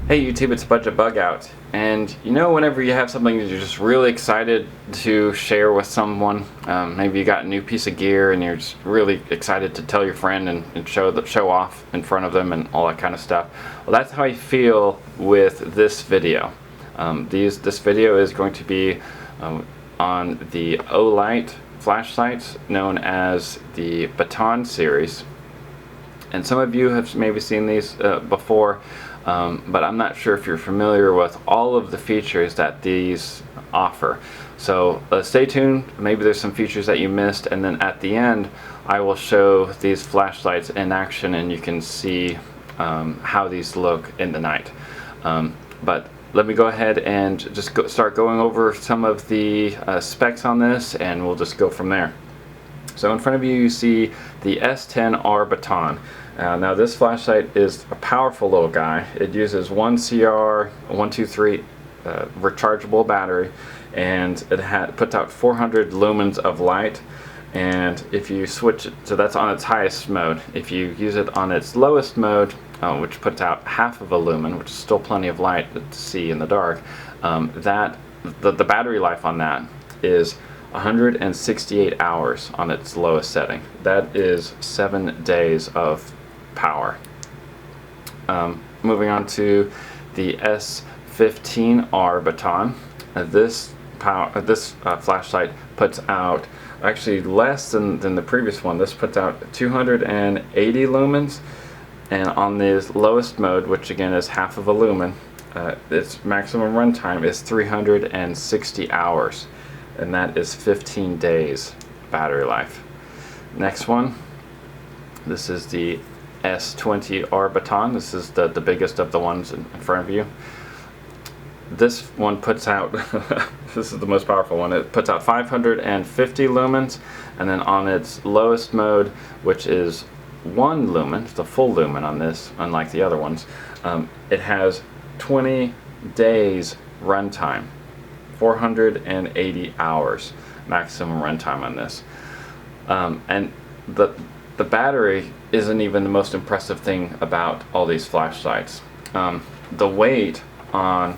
Hey YouTube, it's Budget Bug Out. And you know, whenever you have something that you're just really excited to share with someone, maybe you got a new piece of gear and you're just really excited to tell your friend and show off in front of them and all that kind of stuff. Well, that's how I feel with this video. This video is going to be on the Olight flashlights known as the Baton series. And some of you have maybe seen these before. But I'm not sure if you're familiar with all of the features that these offer. So stay tuned, maybe there's some features that you missed, and then at the end I will show these flashlights in action and you can see how these look in the night. But let me go ahead and just start going over some of the specs on this, and we'll just go from there. So in front of you, you see the S10R Baton. Now this flashlight is a powerful little guy. It uses one CR123 rechargeable battery, and it puts out 400 lumens of light. And if you switch it, so that's on its highest mode. If you use it on its lowest mode, which puts out half of a lumen, which is still plenty of light to see in the dark, the battery life on that is 168 hours on its lowest setting. That is 7 days of power. Moving on to the S15R Baton. This flashlight puts out actually less than the previous one. This puts out 280 lumens, and on the lowest mode, which again is half of a lumen, its maximum runtime is 360 hours, and that is 15 days battery life. Next one, this is the S20R Baton. This is the biggest of the ones in front of you. This one puts out, this is the most powerful one, it puts out 550 lumens, and then on its lowest mode, which is 1 lumen, it's a full lumen on this, unlike the other ones, it has 20 days runtime, 480 hours maximum runtime on this. And the battery isn't even the most impressive thing about all these flashlights. The weight on,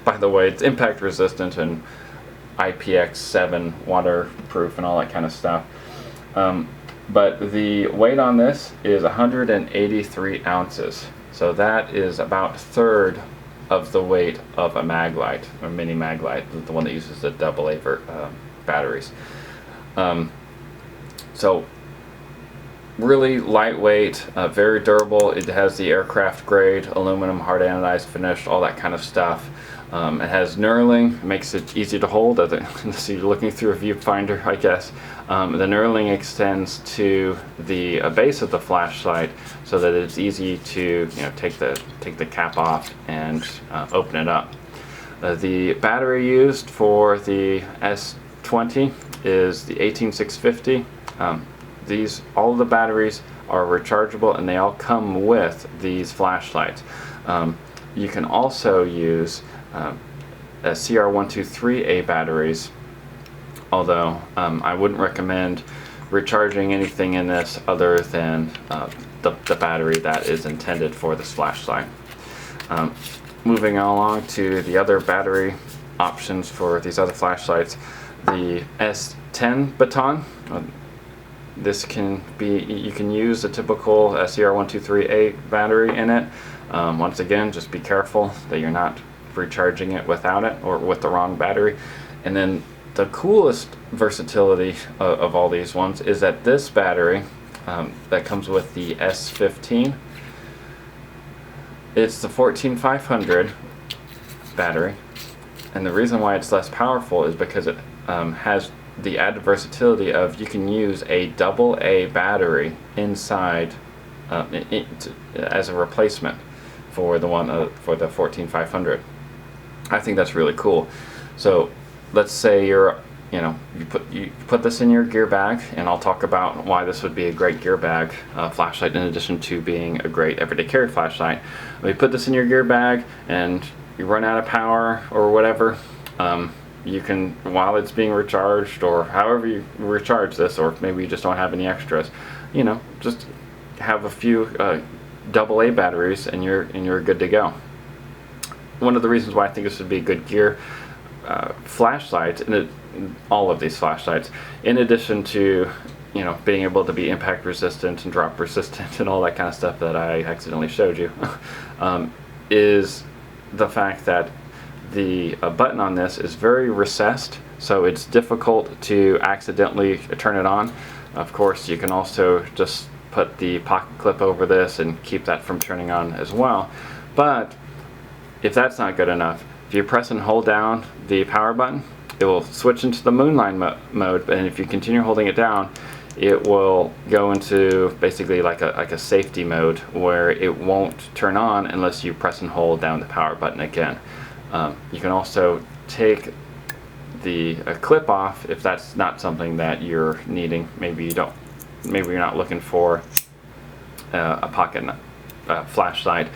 by the way, it's impact resistant and IPX-7 waterproof and all that kind of stuff. But the weight on this is 183 ounces. So that is about a third of the weight of a Maglite, or mini Maglite, the one that uses the AA batteries. So really lightweight, very durable. It has the aircraft grade aluminum, hard anodized finish, all that kind of stuff. It has knurling, makes it easy to hold. So you're looking through a viewfinder, I guess. The knurling extends to the base of the flashlight so that it's easy to take the cap off and open it up. The battery used for the S20 is the 18650. All of the batteries are rechargeable, and they all come with these flashlights. You can also use CR123A batteries, although I wouldn't recommend recharging anything in this other than the battery that is intended for this flashlight. Moving along to the other battery options for these other flashlights, the S10 Baton. This can be, you can use a typical CR123A battery in it. Once again, just be careful that you're not recharging it without it or with the wrong battery. And then the coolest versatility of all these ones is that this battery that comes with the S15, it's the 14500 battery, and the reason why it's less powerful is because it has the added versatility of you can use a AA battery inside as a replacement for the one for the 14500. I think that's really cool. So let's say you put this in your gear bag, and I'll talk about why this would be a great gear bag flashlight in addition to being a great everyday carry flashlight. When you put this in your gear bag and you run out of power or whatever, you can, while it's being recharged, or however you recharge this, or maybe you just don't have any extras, just have a few AA batteries, and you're good to go. One of the reasons why I think this would be a good gear flashlight, and all of these flashlights, in addition to being able to be impact resistant and drop resistant and all that kind of stuff that I accidentally showed you, is the fact that the button on this is very recessed, so it's difficult to accidentally turn it on. Of course, you can also just put the pocket clip over this and keep that from turning on as well. But if that's not good enough, if you press and hold down the power button, it will switch into the moonlight mode, and if you continue holding it down, it will go into basically like a safety mode where it won't turn on unless you press and hold down the power button again. You can also take the clip off if that's not something that you're needing. Maybe you're not looking for a pocket flashlight.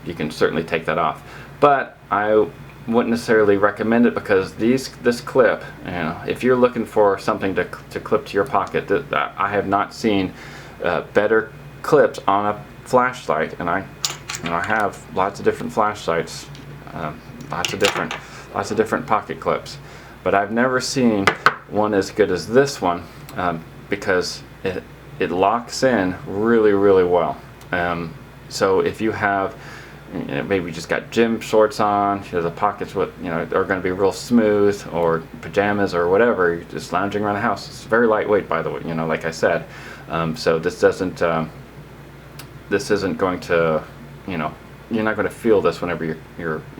You can certainly take that off, but I wouldn't necessarily recommend it, because this clip, if you're looking for something to clip to your pocket, I have not seen better clips on a flashlight, and I have lots of different flashlights, lots of different pocket clips, but I've never seen one as good as this one, because it locks in really well. So if you have maybe just got gym shorts on, the pockets are going to be real smooth, or pajamas or whatever, you're just lounging around the house. It's very lightweight, by the way, like I said. So this isn't going to, you're not going to feel this whenever you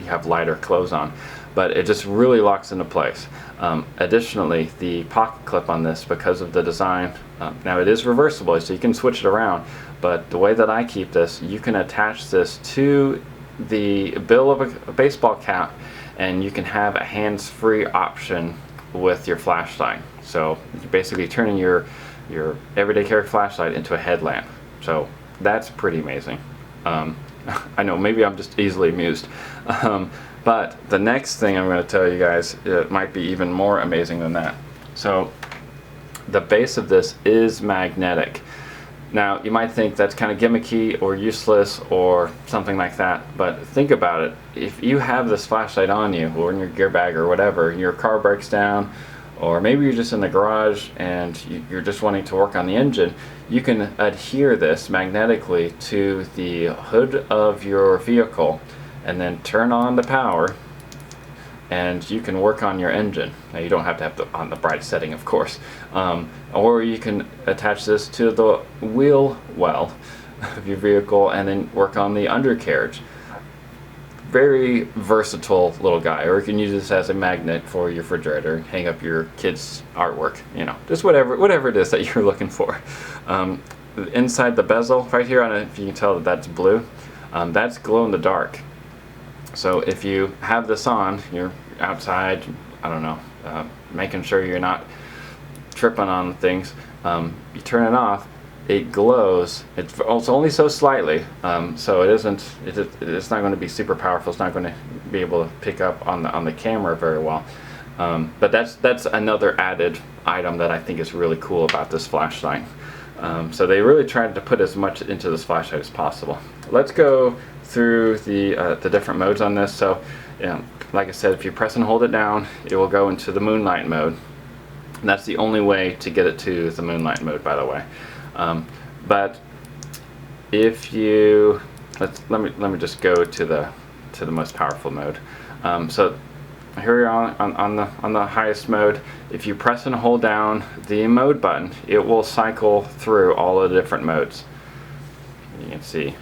have lighter clothes on, but it just really locks into place. Additionally, the pocket clip on this, because of the design, now it is reversible, so you can switch it around, but the way that I keep this, you can attach this to the bill of a baseball cap, and you can have a hands-free option with your flashlight. So you're basically turning your everyday carry flashlight into a headlamp. So that's pretty amazing. I know, maybe I'm just easily amused. But the next thing I'm going to tell you guys, it might be even more amazing than that. So the base of this is magnetic. Now, you might think that's kind of gimmicky or useless or something like that, but think about it. If you have this flashlight on you, or in your gear bag or whatever, your car breaks down, or maybe you're just in the garage and you're just wanting to work on the engine, you can adhere this magnetically to the hood of your vehicle and then turn on the power, and you can work on your engine. Now, you don't have to have on the bright setting, of course, or you can attach this to the wheel well of your vehicle and then work on the undercarriage. Very versatile little guy. Or you can use this as a magnet for your refrigerator, hang up your kids' artwork, just whatever it is that you're looking for. Inside the bezel right here, I don't know if you can tell that that's blue, that's glow in the dark. So if you have this on, you're outside, I don't know, making sure you're not tripping on things, you turn it off, it glows. It's only so slightly, so it's not going to be super powerful. It's not going to be able to pick up on the camera very well. But that's another added item that I think is really cool about this flashlight. So they really tried to put as much into this flashlight as possible. Let's go through the different modes on this. So, like I said, if you press and hold it down, it will go into the moonlight mode. And that's the only way to get it to the moonlight mode, by the way. But if you let me just go to the most powerful mode. So here we are on the highest mode. If you press and hold down the mode button, it will cycle through all the different modes. You can see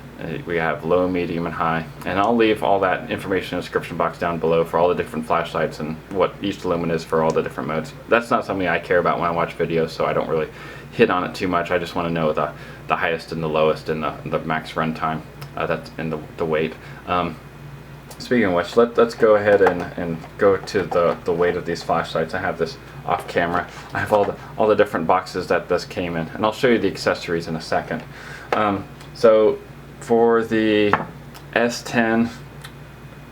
we have low, medium, and high, and I'll leave all that information in the description box down below for all the different flashlights and what each lumen is for all the different modes. That's not something I care about when I watch videos, so I don't really hit on it too much. I just want to know the highest and the lowest and the max runtime, that's and the weight. Speaking of which, let's go ahead and go to the weight of these flashlights. I have this off camera. I have all the different boxes that this came in, and I'll show you the accessories in a second. So for the S10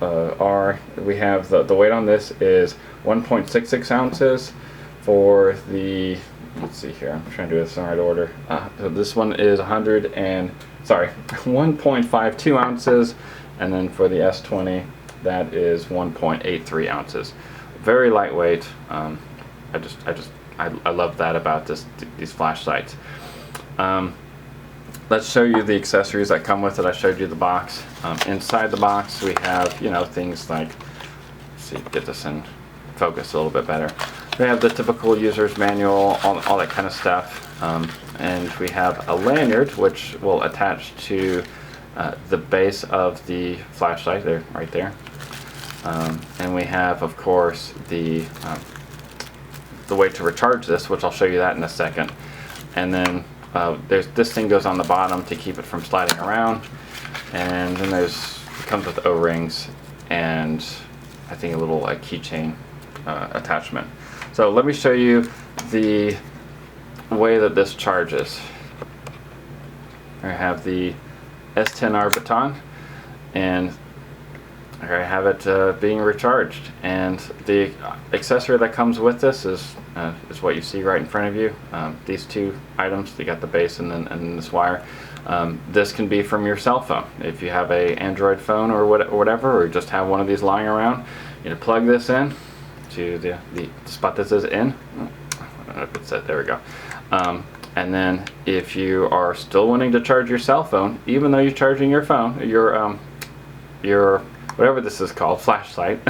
R, we have the weight on this is 1.66 ounces. For the let's see here, I'm trying to do this in the right order. So this one is 1.52 ounces, and then for the S20, that is 1.83 ounces. Very lightweight. I love that about these flashlights. Let's show you the accessories that come with it. I showed you the box. Inside the box, we have, you know, things like, let's see, get this in focus a little bit better. We have the typical user's manual, all that kind of stuff. And we have a lanyard, which will attach to the base of the flashlight, there, right there. And we have, of course, the way to recharge this, which I'll show you that in a second. And then this thing goes on the bottom to keep it from sliding around. And then it comes with O-rings and I think a little keychain attachment. So let me show you the way that this charges. I have the S10R Baton, and here I have it being recharged. And the accessory that comes with this is what you see right in front of you. These two items, you got the base and then this wire. This can be from your cell phone. If you have a Android phone or whatever, or just have one of these lying around, you plug this in to the spot that says in. I don't know if it's set, there we go. And then if you are still wanting to charge your cell phone, even though you're charging your phone, your whatever this is called, flashlight,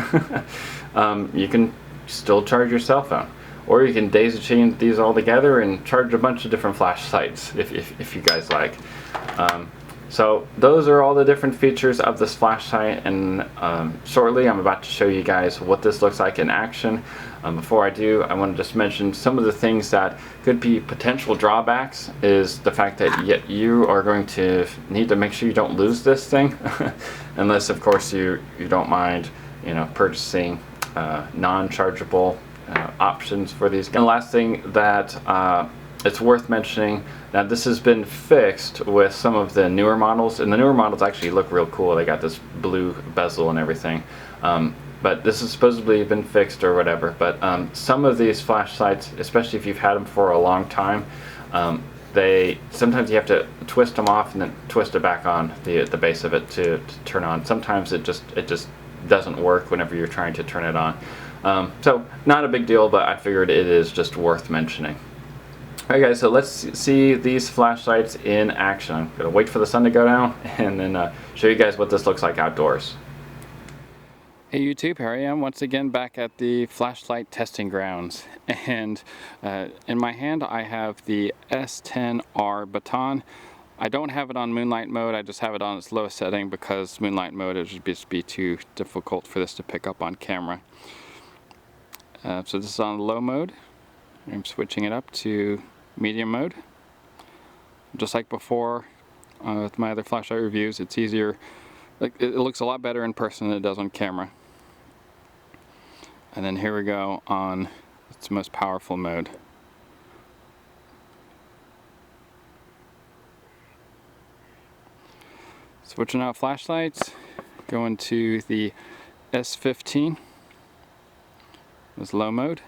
you can still charge your cell phone. Or you can daisy chain these all together and charge a bunch of different flashlights if you guys like. So those are all the different features of this flashlight, and shortly I'm about to show you guys what this looks like in action. Before I do, I want to just mention some of the things that could be potential drawbacks is the fact that you are going to need to make sure you don't lose this thing, unless of course you don't mind, you know, purchasing non-chargeable options for these. And the last thing that it's worth mentioning, now this has been fixed with some of the newer models, and the newer models actually look real cool. They got this blue bezel and everything. But this has supposedly been fixed or whatever. But some of these flashlights, especially if you've had them for a long time, sometimes you have to twist them off and then twist it back on the base of it to turn on. Sometimes it just doesn't work whenever you're trying to turn it on. So not a big deal, but I figured it is just worth mentioning. Alright guys, so let's see these flashlights in action. I'm going to wait for the sun to go down and then show you guys what this looks like outdoors. Hey YouTube, here I am once again back at the flashlight testing grounds, and in my hand I have the S10R Baton. I don't have it on moonlight mode, I just have it on its lowest setting because moonlight mode it would just be too difficult for this to pick up on camera. So this is on low mode. I'm switching it up to medium mode. Just like before with my other flashlight reviews, it's easier, it looks a lot better in person than it does on camera. And then here we go on its most powerful mode. Switching out flashlights, going to the S15. This low mode.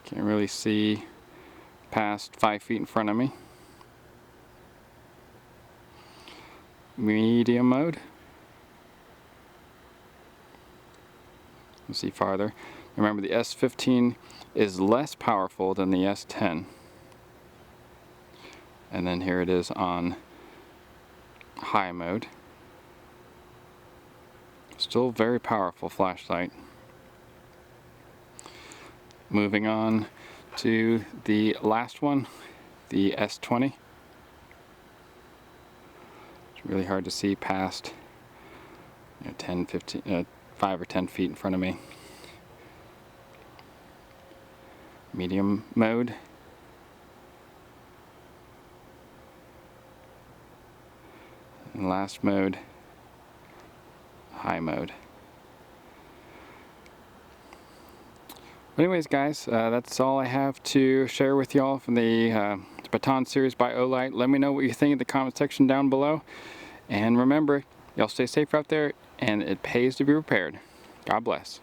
Can't really see past 5 feet in front of me. Medium mode. See farther. Remember, the S15 is less powerful than the S10. And then here it is on high mode. Still very powerful flashlight. Moving on to the last one, the S20. It's really hard to see past 10, 15, 5 or 10 feet in front of me. Medium mode. And last mode, high mode. Anyways guys, that's all I have to share with y'all from the Baton series by Olight. Let me know what you think in the comment section down below. And remember, y'all stay safe out there, and it pays to be prepared. God bless.